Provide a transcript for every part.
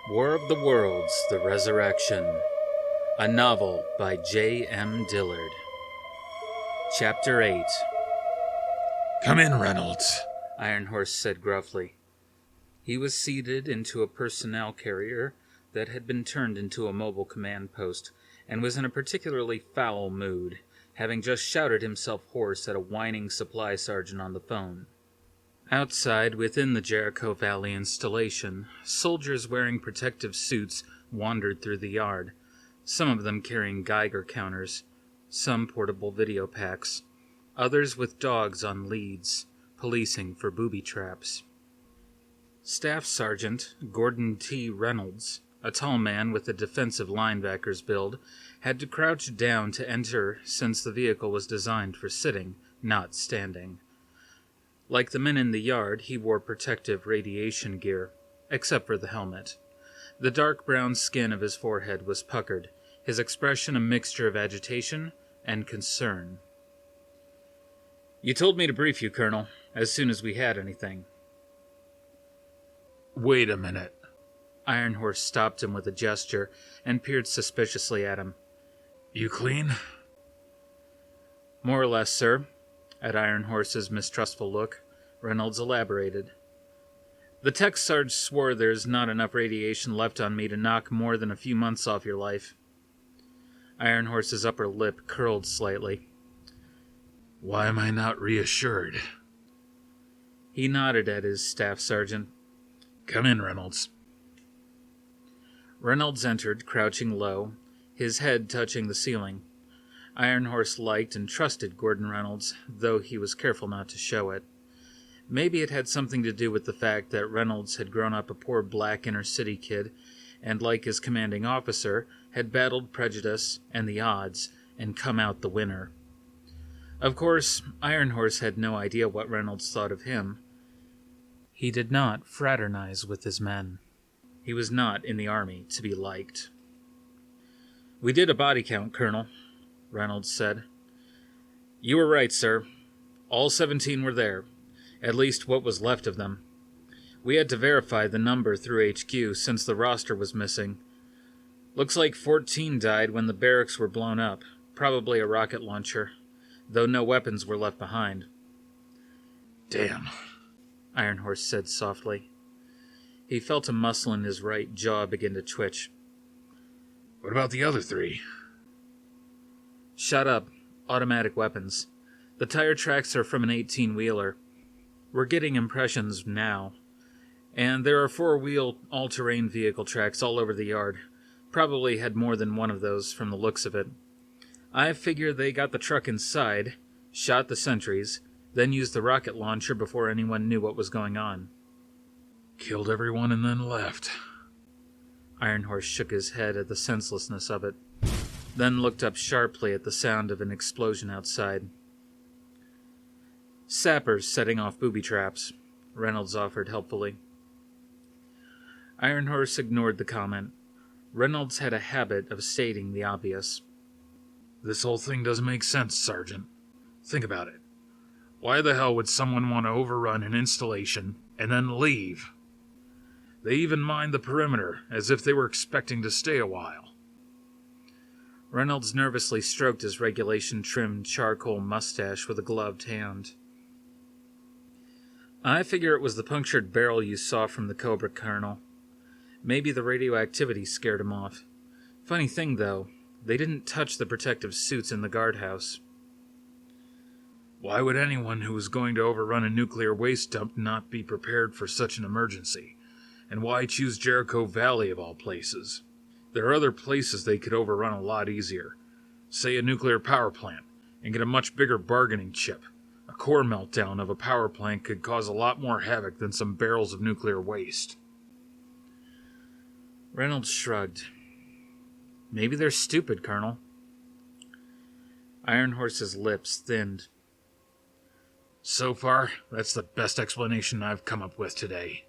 War of the Worlds, The Resurrection. A novel by J.M. Dillard. Chapter 8. "Come in, Reynolds," Ironhorse said gruffly. He was seated into a personnel carrier that had been turned into a mobile command post, and was in a particularly foul mood, having just shouted himself hoarse at a whining supply sergeant on the phone. Outside, within the Jericho Valley installation, soldiers wearing protective suits wandered through the yard, some of them carrying Geiger counters, some portable video packs, others with dogs on leads, policing for booby traps. Staff Sergeant Gordon T. Reynolds, a tall man with a defensive linebacker's build, had to crouch down to enter since the vehicle was designed for sitting, not standing. Like the men in the yard, he wore protective radiation gear, except for the helmet. The dark brown skin of his forehead was puckered, his expression a mixture of agitation and concern. "You told me to brief you, Colonel, as soon as we had anything." "Wait a minute." Ironhorse stopped him with a gesture and peered suspiciously at him. "You clean?" "More or less, sir." At Ironhorse's mistrustful look, Reynolds elaborated. "The tech sarge swore there's not enough radiation left on me to knock more than a few months off your life." Ironhorse's upper lip curled slightly. "Why am I not reassured?" He nodded at his staff sergeant. "Come in, Reynolds." Reynolds entered, crouching low, his head touching the ceiling. Ironhorse liked and trusted Gordon Reynolds, though he was careful not to show it. Maybe it had something to do with the fact that Reynolds had grown up a poor black inner-city kid, and like his commanding officer, had battled prejudice and the odds, and come out the winner. Of course, Ironhorse had no idea what Reynolds thought of him. He did not fraternize with his men. He was not in the army to be liked. "We did a body count, Colonel," Reynolds said. "You were right, sir. All 17 were there, at least what was left of them. We had to verify the number through HQ since the roster was missing. Looks like 14 died when the barracks were blown up, probably a rocket launcher, though no weapons were left behind." "Damn," Ironhorse said softly. He felt a muscle in his right jaw begin to twitch. "What about the other 3? "Shut up. Automatic weapons. The tire tracks are from an 18-wheeler. We're getting impressions now. And there are 4-wheel all-terrain vehicle tracks all over the yard. Probably had more than one of those from the looks of it. I figure they got the truck inside, shot the sentries, then used the rocket launcher before anyone knew what was going on." "Killed everyone and then left." Ironhorse shook his head at the senselessness of it, then looked up sharply at the sound of an explosion outside. "Sappers setting off booby traps," Reynolds offered helpfully. Ironhorse ignored the comment. Reynolds had a habit of stating the obvious. "This whole thing doesn't make sense, Sergeant. Think about it. Why the hell would someone want to overrun an installation and then leave? They even mined the perimeter as if they were expecting to stay a while." Reynolds nervously stroked his regulation-trimmed charcoal mustache with a gloved hand. "I figure it was the punctured barrel you saw from the Cobra, Colonel. Maybe the radioactivity scared him off. Funny thing, though, they didn't touch the protective suits in the guardhouse." "Why would anyone who was going to overrun a nuclear waste dump not be prepared for such an emergency? And why choose Jericho Valley of all places? There are other places they could overrun a lot easier. Say a nuclear power plant, and get a much bigger bargaining chip. A core meltdown of a power plant could cause a lot more havoc than some barrels of nuclear waste." Reynolds shrugged. "Maybe they're stupid, Colonel." Ironhorse's lips thinned. "So far, that's the best explanation I've come up with today."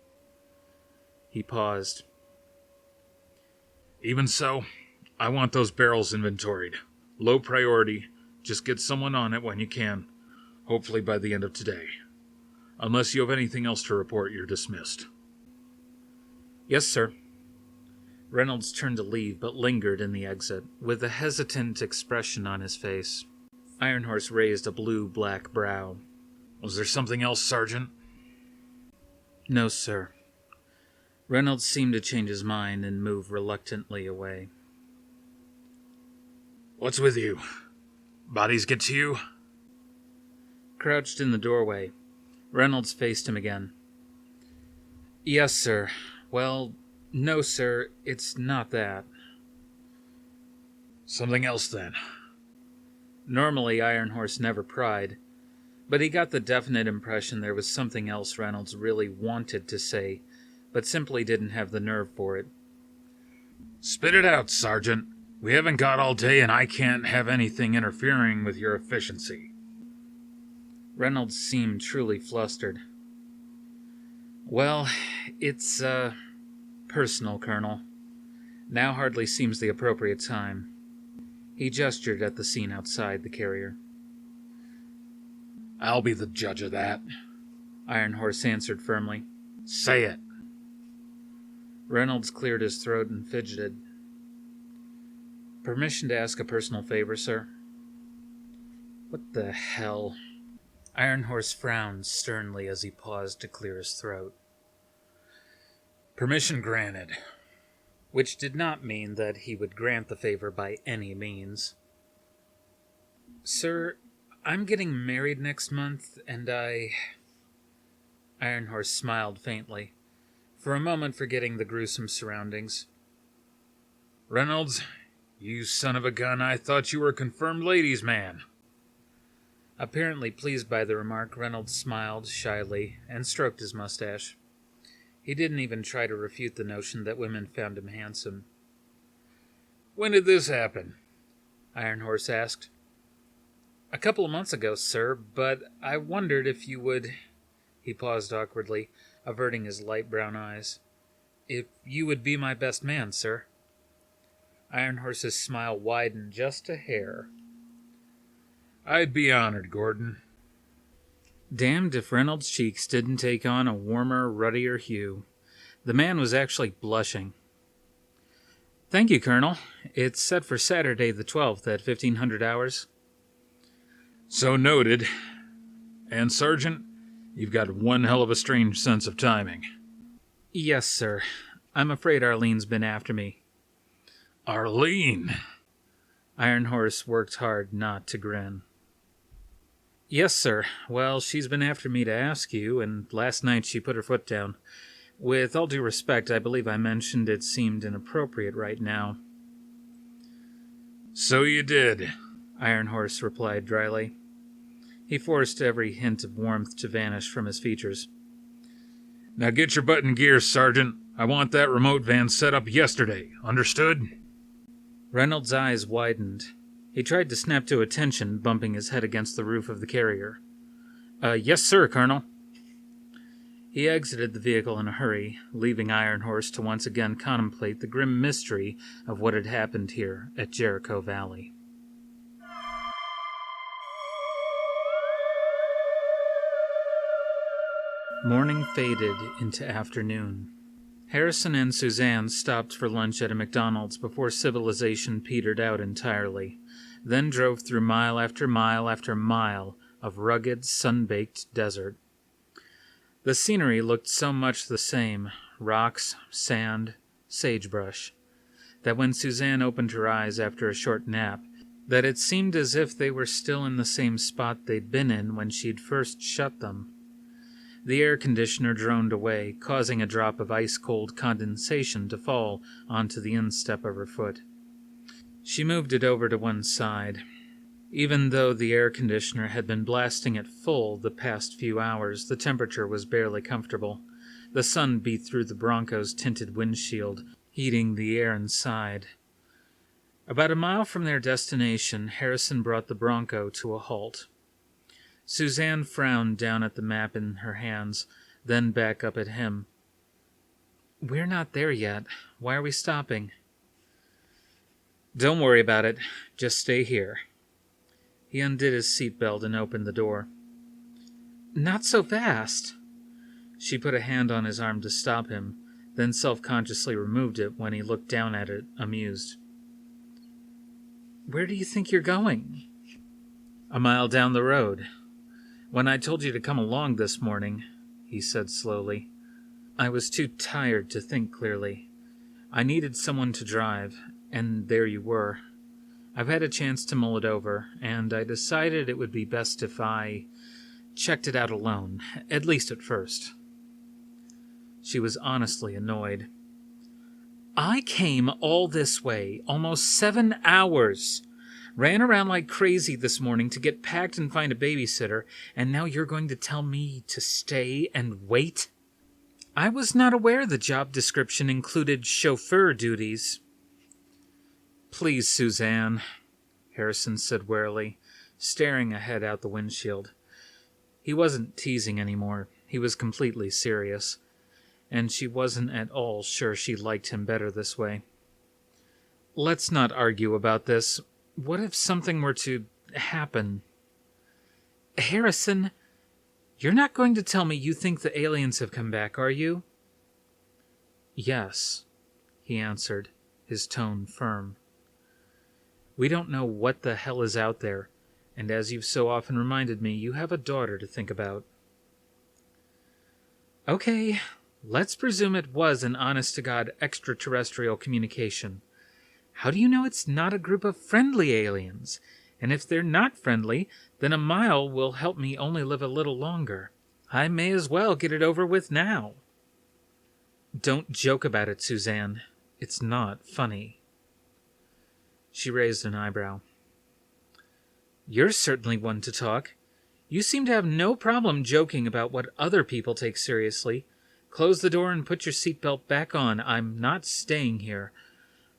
He paused. "Even so, I want those barrels inventoried. Low priority. Just get someone on it when you can. Hopefully by the end of today. Unless you have anything else to report, you're dismissed." "Yes, sir." Reynolds turned to leave, but lingered in the exit, with a hesitant expression on his face. Ironhorse raised a blue-black brow. Was there something else, Sergeant? No, sir. Reynolds seemed to change his mind and move reluctantly away. What's with you? Bodies get to you? Crouched in the doorway, Reynolds faced him again. Yes, sir. Well, no, sir, it's not that. Something else, then. Normally, Ironhorse never pried, but he got the definite impression there was something else Reynolds really wanted to say, but simply didn't have the nerve for it. Spit it out, Sergeant. We haven't got all day, and I can't have anything interfering with your efficiency. Reynolds seemed truly flustered. Well, it's, personal, Colonel. Now hardly seems the appropriate time. He gestured at the scene outside the carrier. I'll be the judge of that, Ironhorse answered firmly. Say it. Reynolds cleared his throat and fidgeted. Permission to ask a personal favor, sir? What the hell? Ironhorse frowned sternly as he paused to clear his throat. Permission granted. Which did not mean that he would grant the favor by any means. Sir, I'm getting married next month, and Ironhorse smiled faintly, for a moment forgetting the gruesome surroundings. Reynolds, you son of a gun, I thought you were a confirmed ladies' man. Apparently pleased by the remark, Reynolds smiled shyly and stroked his mustache. He didn't even try to refute the notion that women found him handsome. When did this happen? Ironhorse asked. A couple of months ago, sir, but I wondered if you would... He paused awkwardly, averting his light brown eyes. If you would be my best man, sir. Ironhorse's smile widened just a hair. I'd be honored, Gordon. Damned if Reynolds' cheeks didn't take on a warmer, ruddier hue. The man was actually blushing. Thank you, Colonel. It's set for Saturday the 12th at 1500 hours. So noted. And, Sergeant, you've got one hell of a strange sense of timing. Yes, sir. I'm afraid Arlene's been after me. Arlene? Ironhorse worked hard not to grin. Yes, sir. Well, she's been after me to ask you, and last night she put her foot down. With all due respect, I believe I mentioned it seemed inappropriate right now. So you did, Ironhorse replied dryly. He forced every hint of warmth to vanish from his features. Now get your butt in gear, Sergeant. I want that remote van set up yesterday. Understood? Reynolds' eyes widened. He tried to snap to attention, bumping his head against the roof of the carrier. Yes, sir, Colonel. He exited the vehicle in a hurry, leaving Ironhorse to once again contemplate the grim mystery of what had happened here at Jericho Valley. Morning faded into afternoon. Harrison and Suzanne stopped for lunch at a McDonald's before civilization petered out entirely, then drove through mile after mile after mile of rugged, sun-baked desert. The scenery looked so much the same, rocks, sand, sagebrush, that when Suzanne opened her eyes after a short nap, that it seemed as if they were still in the same spot they'd been in when she'd first shut them. The air conditioner droned away, causing a drop of ice-cold condensation to fall onto the instep of her foot. She moved it over to one side. Even though the air conditioner had been blasting at full the past few hours, the temperature was barely comfortable. The sun beat through the Bronco's tinted windshield, heating the air inside. About a mile from their destination, Harrison brought the Bronco to a halt. Suzanne frowned down at the map in her hands, then back up at him. We're not there yet. Why are we stopping? Don't worry about it. Just stay here. He undid his seatbelt and opened the door. Not so fast. She put a hand on his arm to stop him, then self-consciously removed it when he looked down at it, amused. "Where do you think you're going?" "A mile down the road. When I told you to come along this morning," he said slowly, "I was too tired to think clearly. I needed someone to drive, and there you were. I've had a chance to mull it over, and I decided it would be best if I checked it out alone, at least at first." She was honestly annoyed. "I came all this way, almost 7 hours. Ran around like crazy this morning to get packed and find a babysitter, and now you're going to tell me to stay and wait? I was not aware the job description included chauffeur duties." "Please, Suzanne," Harrison said warily, staring ahead out the windshield. He wasn't teasing anymore. He was completely serious, and she wasn't at all sure she liked him better this way. "Let's not argue about this. What if something were to happen?" "Harrison, you're not going to tell me you think the aliens have come back, are you?" "Yes," he answered, his tone firm. "We don't know what the hell is out there, and as you've so often reminded me, you have a daughter to think about." "Okay, let's presume it was an honest-to-God extraterrestrial communication. How do you know it's not a group of friendly aliens? And if they're not friendly, then a mile will help me only live a little longer. I may as well get it over with now." "Don't joke about it, Suzanne. It's not funny." She raised an eyebrow. "You're certainly one to talk. You seem to have no problem joking about what other people take seriously. Close the door and put your seatbelt back on. I'm not staying here.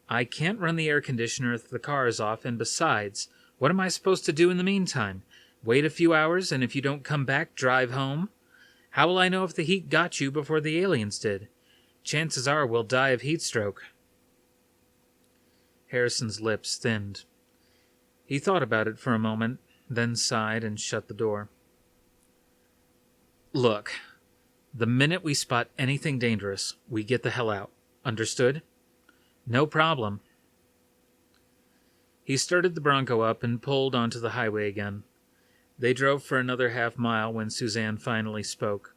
I can't run the air conditioner if the car is off, and besides, what am I supposed to do in the meantime? Wait a few hours, and if you don't come back, drive home? How will I know if the heat got you before the aliens did? Chances are we'll die of heat stroke." Harrison's lips thinned. He thought about it for a moment, then sighed and shut the door. "Look, the minute we spot anything dangerous, we get the hell out. Understood?" "No problem." He started the Bronco up and pulled onto the highway again. They drove for another half-mile when Suzanne finally spoke.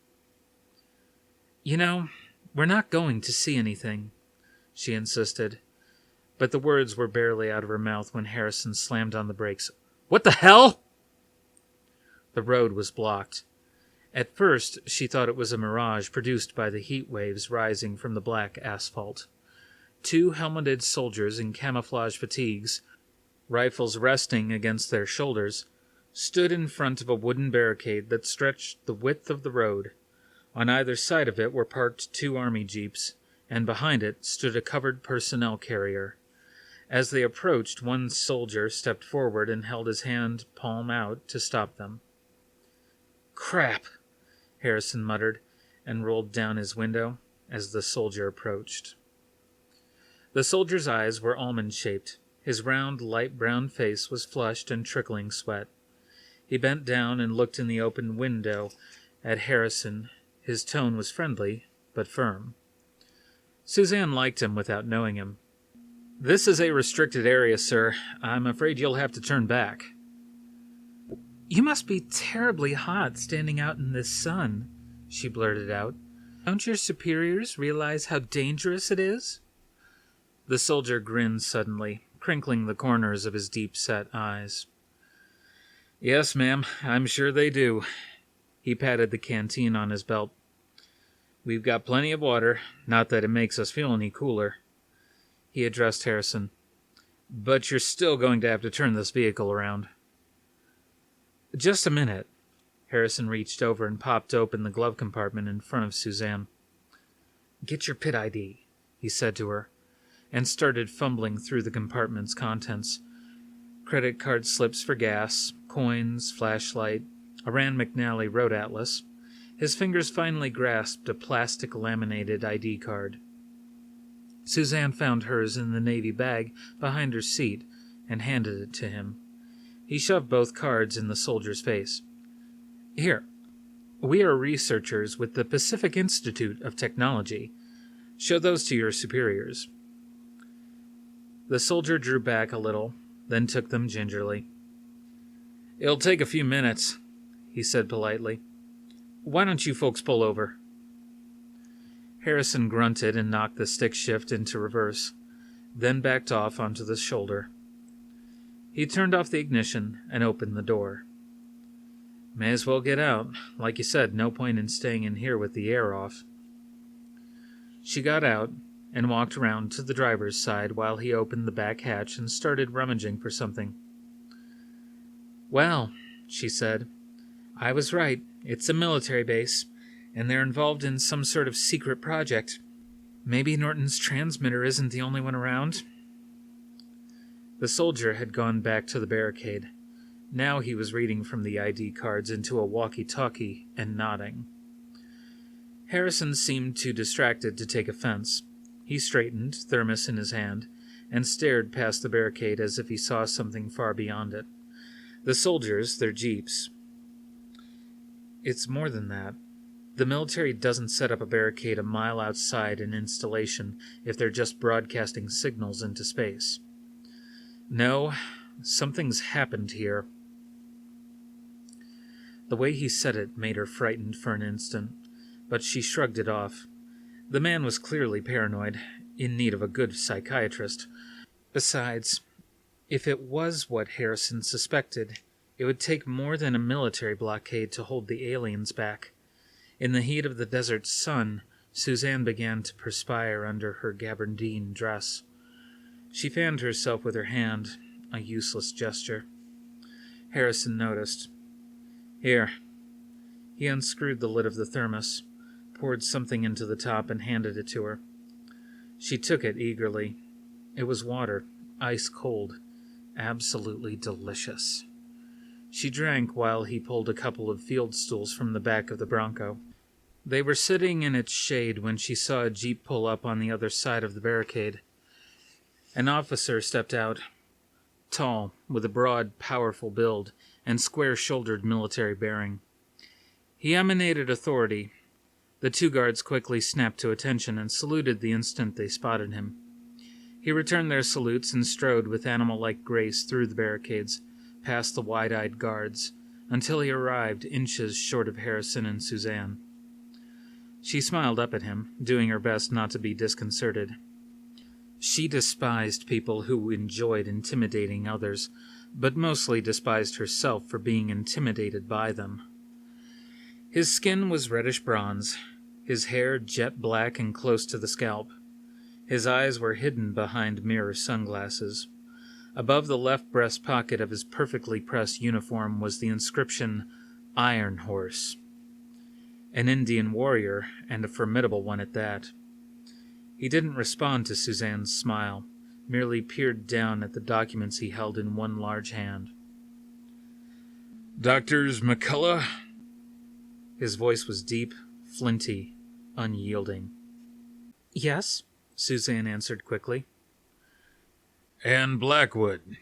"You know, we're not going to see anything," she insisted, but the words were barely out of her mouth when Harrison slammed on the brakes. "What the hell?" The road was blocked. At first, she thought it was a mirage produced by the heat waves rising from the black asphalt. 2 helmeted soldiers in camouflage fatigues, rifles resting against their shoulders, stood in front of a wooden barricade that stretched the width of the road. On either side of it were parked 2 army jeeps, and behind it stood a covered personnel carrier. As they approached, one soldier stepped forward and held his hand palm out to stop them. "Crap," Harrison muttered, and rolled down his window as the soldier approached. The soldier's eyes were almond-shaped. His round, light brown face was flushed and trickling sweat. He bent down and looked in the open window at Harrison. His tone was friendly, but firm. Suzanne liked him without knowing him. "This is a restricted area, sir. I'm afraid you'll have to turn back." "You must be terribly hot standing out in this sun," she blurted out. "Don't your superiors realize how dangerous it is?" The soldier grinned suddenly, crinkling the corners of his deep-set eyes. "Yes, ma'am, I'm sure they do." He patted the canteen on his belt. "We've got plenty of water, not that it makes us feel any cooler." He addressed Harrison. "But you're still going to have to turn this vehicle around." "Just a minute." Harrison reached over and popped open the glove compartment in front of Suzanne. "Get your pit ID," he said to her, and started fumbling through the compartment's contents. Credit card slips for gas, coins, flashlight, a Rand McNally road atlas. His fingers finally grasped a plastic laminated ID card. Suzanne found hers in the navy bag behind her seat and handed it to him. He shoved both cards in the soldier's face. "Here, we are researchers with the Pacific Institute of Technology. Show those to your superiors." The soldier drew back a little, then took them gingerly. "It'll take a few minutes," he said politely. "Why don't you folks pull over?" Harrison grunted and knocked the stick shift into reverse, then backed off onto the shoulder. He turned off the ignition and opened the door. "May as well get out. Like you said, no point in staying in here with the air off." She got out and walked around to the driver's side while he opened the back hatch and started rummaging for something. "Well," she said, "I was right. It's a military base, and they're involved in some sort of secret project. Maybe Norton's transmitter isn't the only one around." The soldier had gone back to the barricade. Now he was reading from the ID cards into a walkie-talkie and nodding. Harrison seemed too distracted to take offense. He straightened, thermos in his hand, and stared past the barricade as if he saw something far beyond it. The soldiers, their jeeps. It's more than that. The military doesn't set up a barricade a mile outside an installation if they're just broadcasting signals into space. No, something's happened here. The way he said it made her frightened for an instant, but she shrugged it off. The man was clearly paranoid, in need of a good psychiatrist. Besides, if it was what Harrison suspected, it would take more than a military blockade to hold the aliens back. In the heat of the desert sun, Suzanne began to perspire under her gabardine dress. She fanned herself with her hand, a useless gesture. Harrison noticed. "Here." He unscrewed the lid of the thermos, poured something into the top, and handed it to her. She took it eagerly. It was water, ice cold, absolutely delicious. She drank while he pulled a couple of field stools from the back of the Bronco. They were sitting in its shade when she saw a jeep pull up on the other side of the barricade. An officer stepped out, tall, with a broad, powerful build and square-shouldered military bearing. He emanated authority. The two guards quickly snapped to attention and saluted the instant they spotted him. He returned their salutes and strode with animal-like grace through the barricades, past the wide-eyed guards, until he arrived inches short of Harrison and Suzanne. She smiled up at him, doing her best not to be disconcerted. She despised people who enjoyed intimidating others, but mostly despised herself for being intimidated by them. His skin was reddish bronze, his hair jet black and close to the scalp. His eyes were hidden behind mirror sunglasses. Above the left breast pocket of his perfectly pressed uniform was the inscription, "Ironhorse." An Indian warrior, and a formidable one at that. He didn't respond to Suzanne's smile, merely peered down at the documents he held in one large hand. "Doctors McCullough?" His voice was deep, flinty, unyielding. "Yes," Suzanne answered quickly. "And Blackwood?"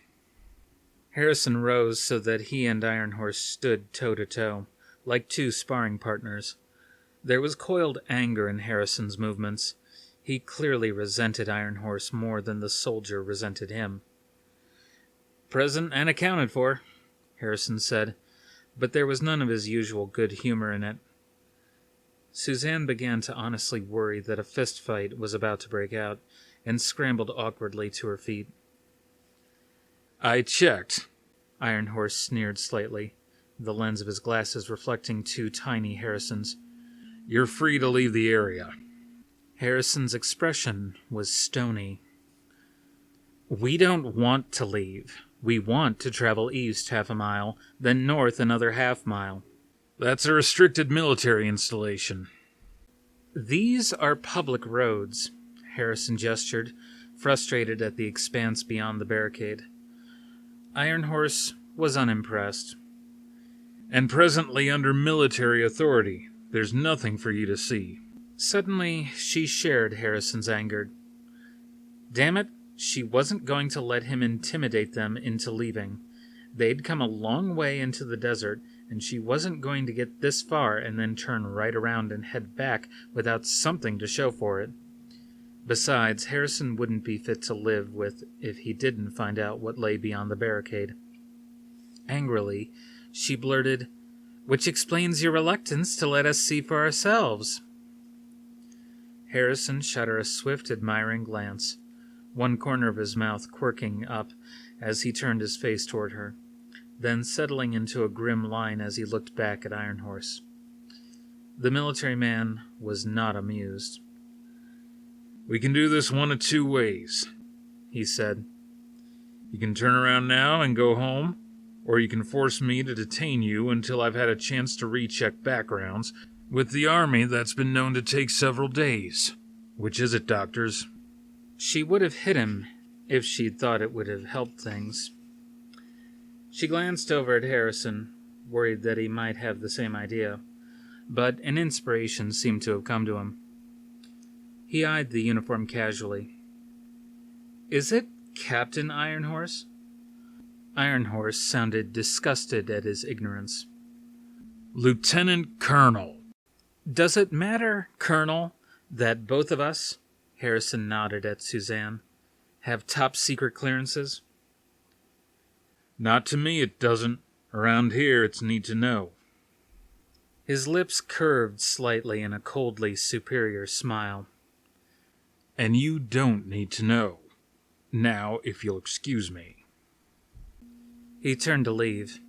Harrison rose so that he and Ironhorse stood toe-to-toe, like two sparring partners. There was coiled anger in Harrison's movements. He clearly resented Ironhorse more than the soldier resented him. "Present and accounted for," Harrison said, but there was none of his usual good humor in it. Suzanne began to honestly worry that a fist fight was about to break out, and scrambled awkwardly to her feet. "I checked," Ironhorse sneered slightly, the lens of his glasses reflecting two tiny Harrisons. "You're free to leave the area." Harrison's expression was stony. "We don't want to leave. We want to travel east half a mile, then north another half mile." "That's a restricted military installation." "These are public roads," Harrison gestured, frustrated at the expanse beyond the barricade. Ironhorse was unimpressed. "And presently under military authority. There's nothing for you to see." Suddenly, she shared Harrison's anger. Damn it, she wasn't going to let him intimidate them into leaving. They'd come a long way into the desert, and she wasn't going to get this far and then turn right around and head back without something to show for it. Besides, Harrison wouldn't be fit to live with if he didn't find out what lay beyond the barricade. Angrily, she blurted, "Which explains your reluctance to let us see for ourselves." Harrison shot her a swift, admiring glance, one corner of his mouth quirking up as he turned his face toward her, then settling into a grim line as he looked back at Ironhorse. The military man was not amused. "We can do this one of two ways," he said. "You can turn around now and go home, or you can force me to detain you until I've had a chance to recheck backgrounds with the Army that's been known to take several days. Which is it, doctors?" She would have hit him if she'd thought it would have helped things. She glanced over at Harrison, worried that he might have the same idea, but an inspiration seemed to have come to him. He eyed the uniform casually. "Is it Captain Ironhorse?" Ironhorse sounded disgusted at his ignorance. "Lieutenant Colonel." "Does it matter, Colonel, that both of us," Harrison nodded at Suzanne, "have top-secret clearances?" "Not to me, it doesn't. Around here, it's need to know." His lips curved slightly in a coldly superior smile. "And you don't need to know. Now, if you'll excuse me." He turned to leave.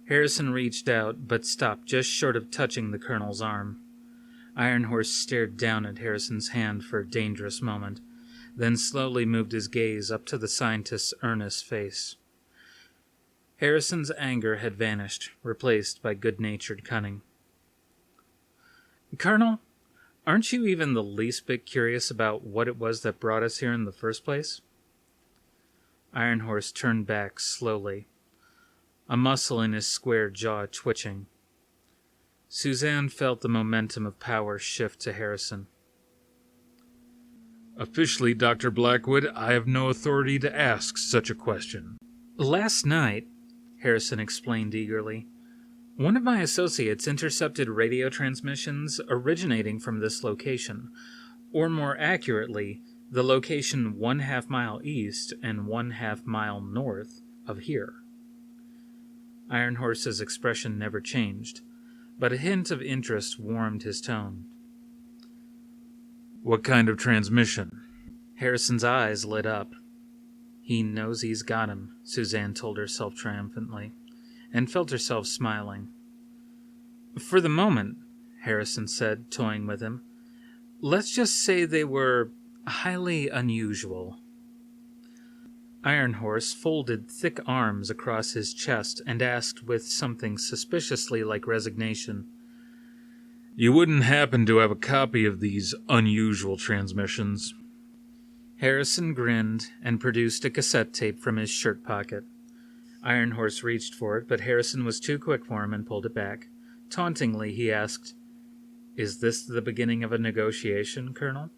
Harrison reached out, but stopped just short of touching the colonel's arm. Ironhorse stared down at Harrison's hand for a dangerous moment, then slowly moved his gaze up to the scientist's earnest face. Harrison's anger had vanished, replaced by good-natured cunning. "Colonel, aren't you even the least bit curious about what it was that brought us here in the first place?" Ironhorse turned back slowly, a muscle in his square jaw twitching. Suzanne felt the momentum of power shift to Harrison. "Officially, Dr. Blackwood, I have no authority to ask such a question." "Last night," Harrison explained eagerly, "one of my associates intercepted radio transmissions originating from this location, or more accurately, the location 1/2 mile east and 1/2 mile north of here." Ironhorse's expression never changed, but a hint of interest warmed his tone. "What kind of transmission?" Harrison's eyes lit up. He knows he's got him, Suzanne told herself triumphantly, and felt herself smiling. "For the moment," Harrison said, toying with him, "let's just say they were highly unusual." Ironhorse folded thick arms across his chest and asked with something suspiciously like resignation, "You wouldn't happen to have a copy of these unusual transmissions?" Harrison grinned and produced a cassette tape from his shirt pocket. Ironhorse reached for it, but Harrison was too quick for him and pulled it back. Tauntingly, he asked, "Is this the beginning of a negotiation, Colonel?"